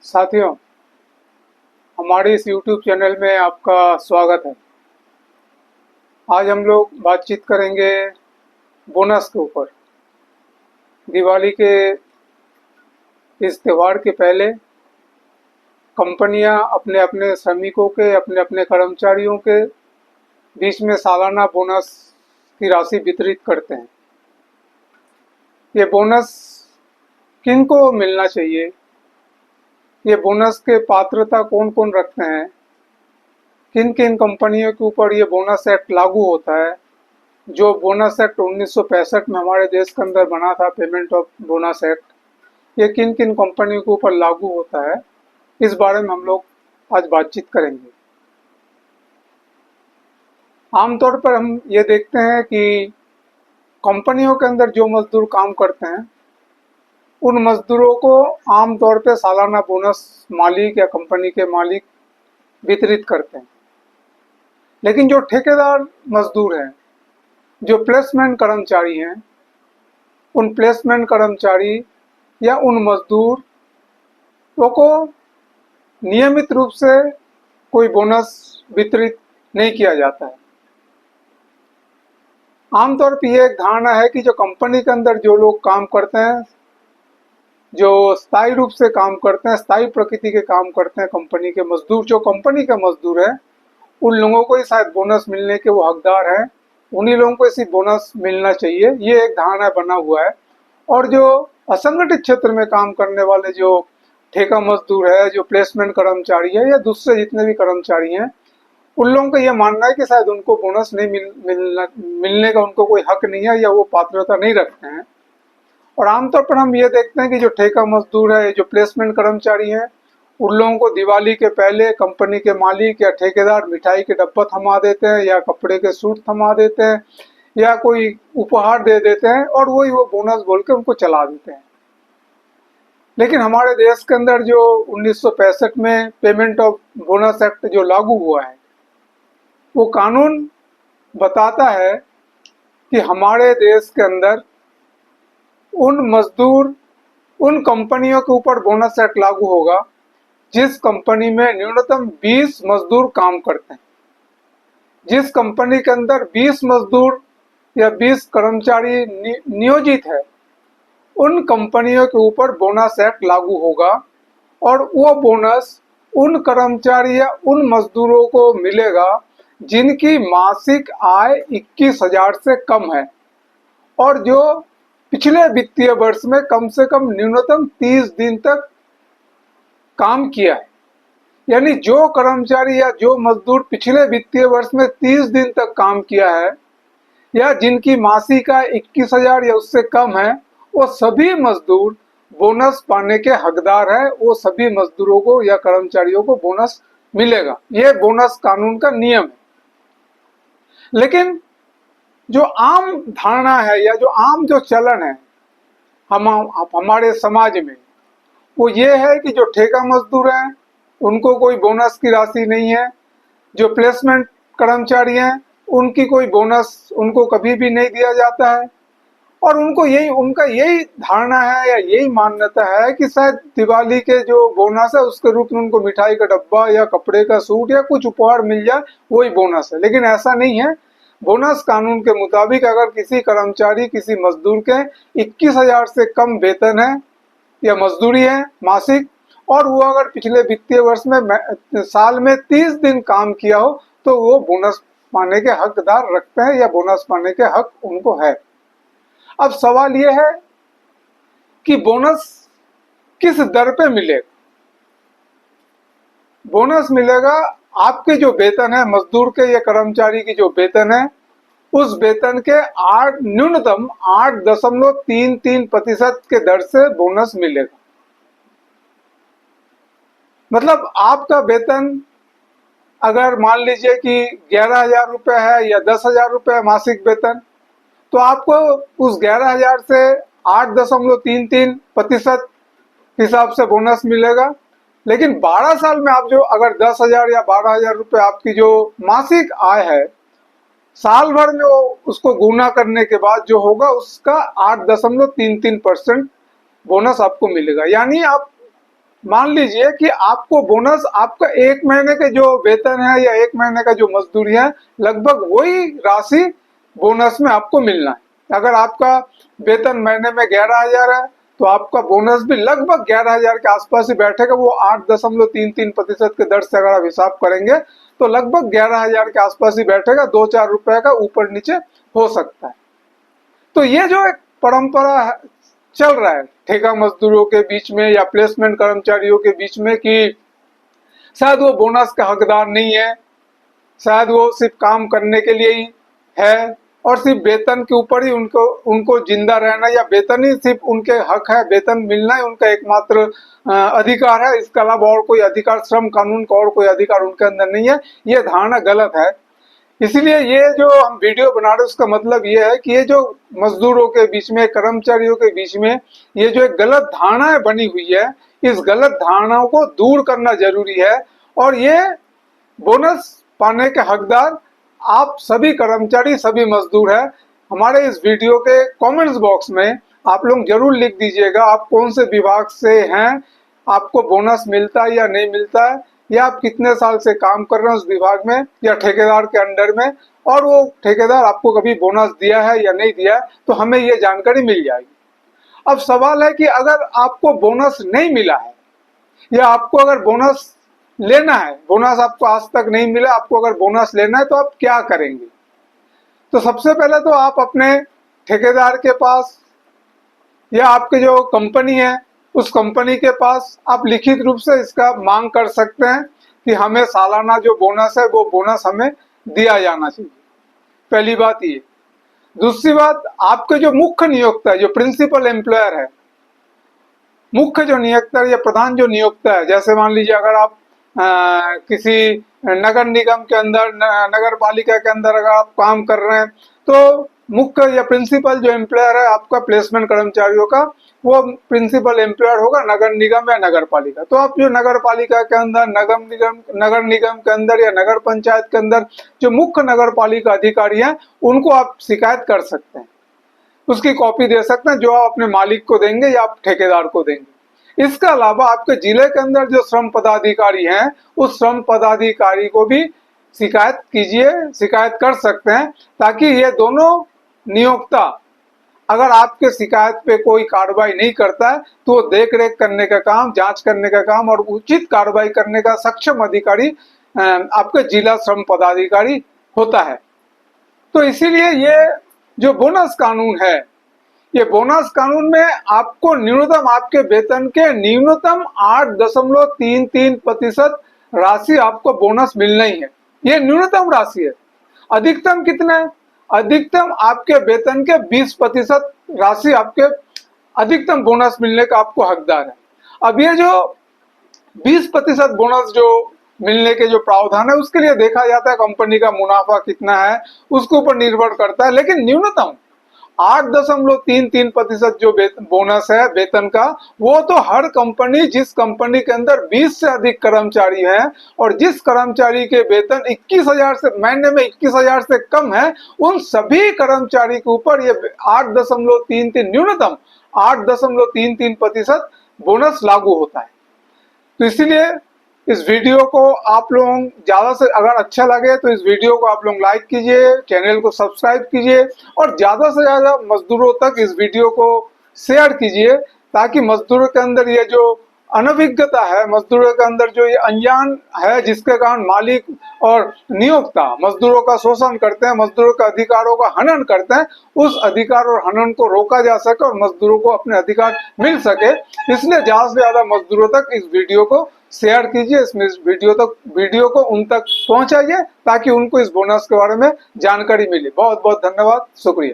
साथियों, हमारे इस YouTube चैनल में आपका स्वागत है। आज हम लोग बातचीत करेंगे बोनस के ऊपर। दिवाली के इस त्यौहार के पहले कंपनियां अपने अपने श्रमिकों के, अपने अपने कर्मचारियों के बीच में सालाना बोनस की राशि वितरित करते हैं। ये बोनस किनको मिलना चाहिए, ये बोनस के पात्रता कौन कौन रखते हैं, किन किन कंपनियों के ऊपर ये बोनस एक्ट लागू होता है। जो बोनस एक्ट 1965 में हमारे देश के अंदर बना था, पेमेंट ऑफ बोनस एक्ट, ये किन किन कंपनियों के ऊपर लागू होता है, इस बारे में हम लोग आज बातचीत करेंगे। आमतौर पर हम ये देखते हैं कि कंपनियों के अंदर जो मजदूर काम करते हैं, उन मजदूरों को आमतौर पर सालाना बोनस मालिक या कंपनी के मालिक वितरित करते हैं। लेकिन जो ठेकेदार मजदूर हैं, जो प्लेसमेंट कर्मचारी हैं, उन प्लेसमेंट कर्मचारी या उन मजदूरों को नियमित रूप से कोई बोनस वितरित नहीं किया जाता है। आमतौर पर यह एक धारणा है कि जो कंपनी के अंदर जो लोग काम करते हैं, जो स्थायी रूप से काम करते हैं, स्थायी प्रकृति के काम करते हैं, कंपनी के मजदूर, जो कंपनी के मजदूर हैं, उन लोगों को ही शायद बोनस मिलने के वो हकदार हैं। उन्हीं लोगों को इसी बोनस मिलना चाहिए, ये एक धारणा बना हुआ है। और जो असंगठित क्षेत्र में काम करने वाले जो ठेका मजदूर है, जो प्लेसमेंट कर्मचारी है, या दूसरे जितने भी कर्मचारी हैं, उन लोगों का यह मानना है कि शायद उनको बोनस नहीं मिलने का उनको कोई हक नहीं है, या वो पात्रता नहीं रखते हैं। और आमतौर पर हम ये देखते हैं कि जो ठेका मजदूर है, जो प्लेसमेंट कर्मचारी हैं, उन लोगों को दिवाली के पहले कंपनी के मालिक या ठेकेदार मिठाई के डब्बा थमा देते हैं, या कपड़े के सूट थमा देते हैं, या कोई उपहार दे देते हैं, और वही वो बोनस बोल के उनको चला देते हैं। लेकिन हमारे देश के अंदर जो 1965 में पेमेंट ऑफ बोनस एक्ट जो लागू हुआ है, वो कानून बताता है कि हमारे देश के अंदर उन मजदूर, उन कंपनियों के ऊपर बोनस एक्ट लागू होगा जिस कंपनी में न्यूनतम 20 मजदूर काम करते हैं। जिस कंपनी के अंदर 20 मजदूर या 20 कर्मचारी नियोजित है, उन कंपनियों के ऊपर बोनस एक्ट लागू होगा। और वो बोनस उन कर्मचारी या उन मजदूरों को मिलेगा जिनकी मासिक आय 21,000 से कम है, और जो पिछले वित्तीय वर्ष में कम से कम न्यूनतम 30 दिन तक काम किया है। यानी जो कर्मचारी या जो मजदूर पिछले वित्तीय वर्ष में 30 दिन तक काम किया है, या जिनकी मासिक आय 21,000 या उससे कम है, वो सभी मजदूर बोनस पाने के हकदार है। वो सभी मजदूरों को या कर्मचारियों को बोनस मिलेगा। ये बोनस कानून का नियम है। लेकिन जो आम धारणा है या जो आम जो चलन है हमारे समाज में, वो ये है कि जो ठेका मजदूर हैं उनको कोई बोनस की राशि नहीं है। जो प्लेसमेंट कर्मचारी हैं उनकी कोई बोनस उनको कभी भी नहीं दिया जाता है। और उनका यही धारणा है या यही मान्यता है कि शायद दिवाली के जो बोनस है उसके रूप में उनको मिठाई का डब्बा या कपड़े का सूट या कुछ उपहार मिल जाए, वही बोनस है। लेकिन ऐसा नहीं है। बोनस कानून के मुताबिक अगर किसी कर्मचारी, किसी मजदूर के 21,000 से कम वेतन है या मजदूरी है मासिक, और वो अगर पिछले वित्तीय वर्ष में साल में 30 दिन काम किया हो, तो वो बोनस पाने के हकदार रखते हैं, या बोनस पाने के हक उनको है। अब सवाल ये है कि बोनस किस दर पे मिलेगा। बोनस मिलेगा आपके जो वेतन है, मजदूर के या कर्मचारी की जो वेतन है, उस वेतन के न्यूनतम 8.33% के दर से बोनस मिलेगा। मतलब आपका वेतन अगर मान लीजिए कि 11,000 रुपये है या 10,000 रुपये मासिक वेतन, तो आपको उस 11,000 से 8.33% हिसाब से बोनस मिलेगा। लेकिन 12 साल में आप जो अगर 10,000 या 12,000 रुपये आपकी जो मासिक आय है, साल भर में वो उसको गुना करने के बाद जो होगा उसका 8.33% बोनस आपको मिलेगा। यानी आप मान लीजिए कि आपको बोनस आपका 1 महीने के जो वेतन है या 1 महीने का जो मजदूरी है, लगभग वही राशि बोनस में आपको मिलना है। अगर आपका वेतन महीने में 11,000 है तो आपका बोनस भी लगभग 11,000 के आसपास ही बैठेगा। वो 8.33% के दर से अगर आप हिसाब करेंगे तो लगभग 11,000 के आसपास ही बैठेगा। 2-4 रुपए का ऊपर नीचे हो सकता है। तो ये जो एक परंपरा चल रहा है ठेका मजदूरों के बीच में या प्लेसमेंट कर्मचारियों के बीच में कि शायद वो बोनस का हकदार नहीं है, शायद वो सिर्फ काम करने के लिए ही है और सिर्फ वेतन के ऊपर ही उनको उनको जिंदा रहना या वेतन ही सिर्फ उनके हक है, वेतन मिलना ही उनका एकमात्र अधिकार है। इसके अलावा और कोई अधिकार, श्रम कानून का और कोई अधिकार उनके अंदर नहीं है। ये धारणा गलत है। इसलिए ये जो हम वीडियो बना रहे हैं उसका मतलब ये है कि ये जो मजदूरों के बीच में, कर्मचारियों के बीच में ये जो एक गलत धारणाएं बनी हुई है, इस गलत धारणाओं को दूर करना जरूरी है। और ये बोनस पाने के हकदार आप सभी कर्मचारी, सभी मजदूर हैं। हमारे इस वीडियो के कमेंट्स बॉक्स में आप लोग जरूर लिख दीजिएगा आप कौन से विभाग से हैं, आपको बोनस मिलता है या नहीं मिलता है, या आप कितने साल से काम कर रहे हैं उस विभाग में या ठेकेदार के अंडर में, और वो ठेकेदार आपको कभी बोनस दिया है या नहीं दिया है, तो हमें ये जानकारी मिल जाएगी। अब सवाल है कि अगर आपको बोनस नहीं मिला है या आपको अगर बोनस लेना है, बोनस आपको आज तक नहीं मिला, आपको अगर बोनस लेना है तो आप क्या करेंगे? तो सबसे पहले तो आप अपने ठेकेदार के पास या आपके जो कंपनी है उस कंपनी के पास आप लिखित रूप से इसका मांग कर सकते हैं कि हमें सालाना जो बोनस है वो बोनस हमें दिया जाना चाहिए। पहली बात ये। दूसरी बात, आपके जो मुख्य नियोक्ता है, जो प्रिंसिपल एम्प्लॉयर है, मुख्य जो नियोक्ता या प्रधान जो नियोक्ता है, जैसे मान लीजिए अगर आप किसी नगर निगम के अंदर, नगर पालिका के अंदर अगर आप काम कर रहे हैं तो मुख्य या प्रिंसिपल जो एम्प्लॉयर है आपका प्लेसमेंट कर्मचारियों का, वो प्रिंसिपल एम्प्लॉयर होगा नगर निगम या नगर पालिका। तो आप जो नगर पालिका के अंदर, नगर निगम के अंदर या नगर पंचायत के अंदर जो मुख्य नगर पालिका अधिकारी हैं उनको आप शिकायत कर सकते हैं, उसकी कॉपी दे सकते हैं जो आप अपने मालिक को देंगे या आप ठेकेदार को देंगे। इसके अलावा आपके जिले के अंदर जो श्रम पदाधिकारी हैं उस श्रम पदाधिकारी को भी शिकायत कीजिए, शिकायत कर सकते हैं, ताकि ये दोनों नियोक्ता अगर आपके शिकायत पे कोई कार्रवाई नहीं करता है तो वो देख रेख करने का काम, जांच करने का काम और उचित कार्रवाई करने का सक्षम अधिकारी आपके जिला श्रम पदाधिकारी होता है। तो इसीलिए ये जो बोनस कानून है, ये बोनस कानून में आपको न्यूनतम आपके वेतन के न्यूनतम 8.33% राशि आपको बोनस मिलना ही है। ये न्यूनतम राशि है। अधिकतम कितना है? अधिकतम आपके वेतन के 20% राशि आपके अधिकतम बोनस मिलने का आपको हकदार है। अब ये जो 20% बोनस जो मिलने के जो प्रावधान है उसके लिए देखा जाता है कंपनी का मुनाफा कितना है, उसके ऊपर निर्भर करता है। लेकिन न्यूनतम 8.33% जो बोनस है वेतन का, वो तो हर कंपनी, जिस कंपनी के अंदर 20 से अधिक कर्मचारी हैं और जिस कर्मचारी के वेतन 21,000 से महीने में 21,000 से कम है, उन सभी कर्मचारी के ऊपर ये 8.33 न्यूनतम 8.33% बोनस लागू होता है। तो इसीलिए इस वीडियो को आप लोग ज्यादा से, अगर अच्छा लगे तो इस वीडियो को आप लोग लाइक कीजिए, चैनल को सब्सक्राइब कीजिए और ज्यादा से ज्यादा मजदूरों तक इस वीडियो को शेयर कीजिए, ताकि मजदूरों के अंदर ये जो अनभिज्ञता है, मजदूरों के अंदर जो ये अनजान है जिसके कारण मालिक और नियोक्ता मजदूरों का शोषण करते हैं, मजदूरों के अधिकारों का हनन करते हैं, उस अधिकार और हनन को रोका जा सके और मजदूरों को अपने अधिकार मिल सके। इसलिए ज्यादा से ज्यादा मजदूरों तक इस वीडियो को शेयर कीजिए, इस वीडियो को उन तक पहुंचाइए ताकि उनको इस बोनस के बारे में जानकारी मिले। बहुत बहुत धन्यवाद, शुक्रिया।